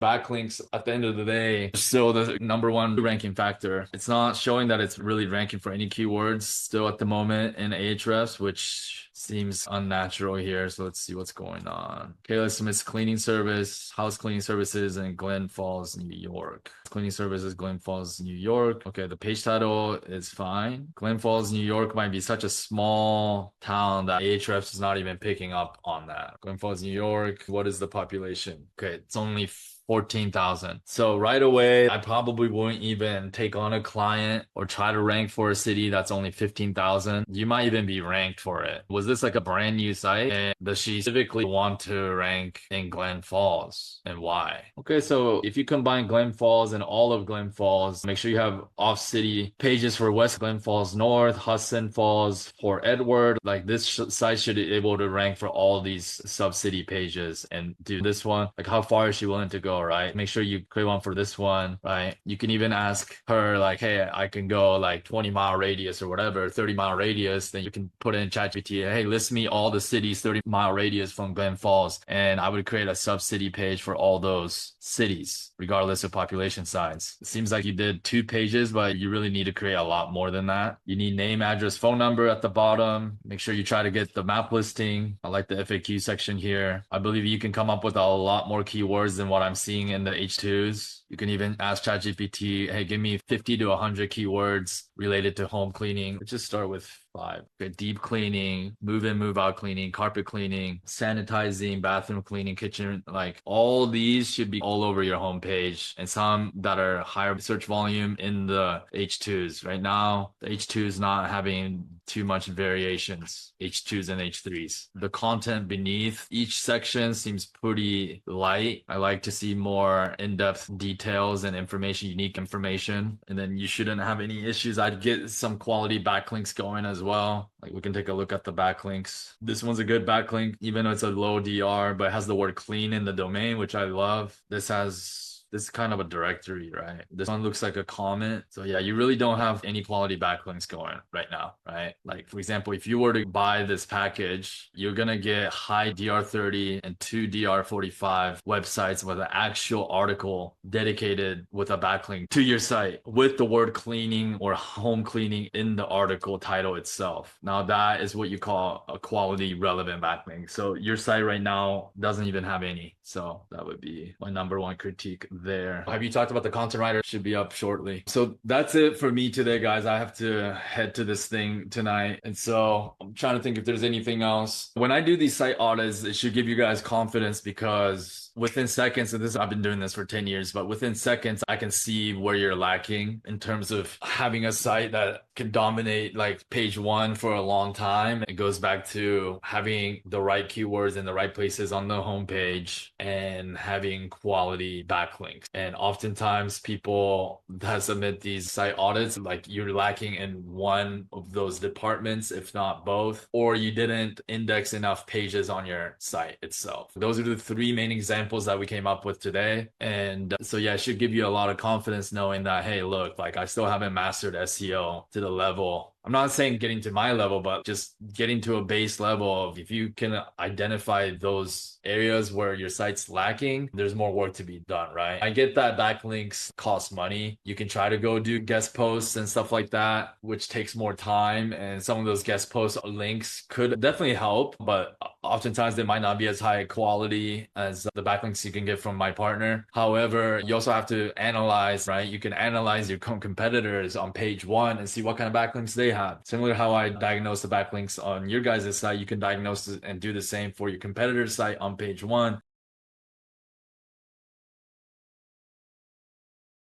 Backlinks at the end of the day are still the number one ranking factor. It's not showing that it's really ranking for any keywords still at the moment in Ahrefs, which seems unnatural here. So let's see what's going on. Kayla Smith's cleaning service, house cleaning services in Glen Falls, New York. Cleaning services, Glen Falls, New York. Okay, the page title is fine. Glen Falls, New York might be such a small town that Ahrefs is not even picking up on that. Glen Falls, New York. What is the population? Okay, it's only 14,000. So right away, I probably wouldn't even take on a client or try to rank for a city that's only 15,000. You might even be ranked for it. Was this like a brand new site? And does she specifically want to rank in Glen Falls, and why? Okay, so if you combine Glen Falls and all of Glen Falls, make sure you have off city pages for West Glen Falls North, Hudson Falls, Port Edward. Like this site should be able to rank for all these sub city pages and do this one. Like how far is she willing to go? Right? Make sure you create one for this one, right? You can even ask her like, hey, I can go like 20-mile radius or whatever, 30-mile radius. Then you can put in ChatGPT, hey, list me all the cities 30-mile radius from Glen Falls. And I would create a sub-city page for all those cities, regardless of population size. It seems like you did 2 pages, but you really need to create a lot more than that. You need name, address, phone number at the bottom. Make sure you try to get the map listing. I like the FAQ section here. I believe you can come up with a lot more keywords than what I'm seeing in the H2s. You can even ask ChatGPT, hey, give me 50 to 100 keywords related to home cleaning. Let's just start with 5. Okay, deep cleaning, move in, move out cleaning, carpet cleaning, sanitizing, bathroom cleaning, kitchen. Like all these should be all over your homepage, and some that are higher search volume in the H2s. Right now, the H2 is not having too much variations, H2s and H3s. The content beneath each section seems pretty light. I like to see more in-depth details and information, unique information, and then you shouldn't have any issues. I'd get some quality backlinks going as well. Like we can take a look at the backlinks. This one's a good backlink, even though it's a low DR, but it has the word clean in the domain, which I love. This is kind of a directory, right? This one looks like a comment. So yeah, you really don't have any quality backlinks going right now, right? Like for example, if you were to buy this package, you're gonna get high DR30 and 2 DR45 websites with an actual article dedicated with a backlink to your site with the word cleaning or home cleaning in the article title itself. Now that is what you call a quality relevant backlink. So your site right now doesn't even have any. So that would be my number one critique there. Have you talked about the content writer? Should be up shortly. So that's it for me today, guys. I have to head to this thing tonight. And so I'm trying to think if there's anything else. When I do these site audits, it should give you guys confidence because within seconds, and I've been doing this for 10 years, but within seconds, I can see where you're lacking in terms of having a site that can dominate like page 1 for a long time. It goes back to having the right keywords in the right places on the homepage and having quality backlinks. And oftentimes people that submit these site audits, like you're lacking in one of those departments, if not both, or you didn't index enough pages on your site itself. Those are the 3 main examples that we came up with today. And so yeah, it should give you a lot of confidence knowing that, hey, look, like I still haven't mastered SEO to the level. I'm not saying getting to my level, but just getting to a base level of if you can identify those areas where your site's lacking, there's more work to be done, right? I get that backlinks cost money. You can try to go do guest posts and stuff like that, which takes more time. And some of those guest post links could definitely help, but oftentimes they might not be as high quality as the backlinks you can get from my partner. However, you also have to analyze, right? You can analyze your competitors on page 1 and see what kind of backlinks they have. Similar to how I diagnose the backlinks on your guys' site, you can diagnose and do the same for your competitor's site on page 1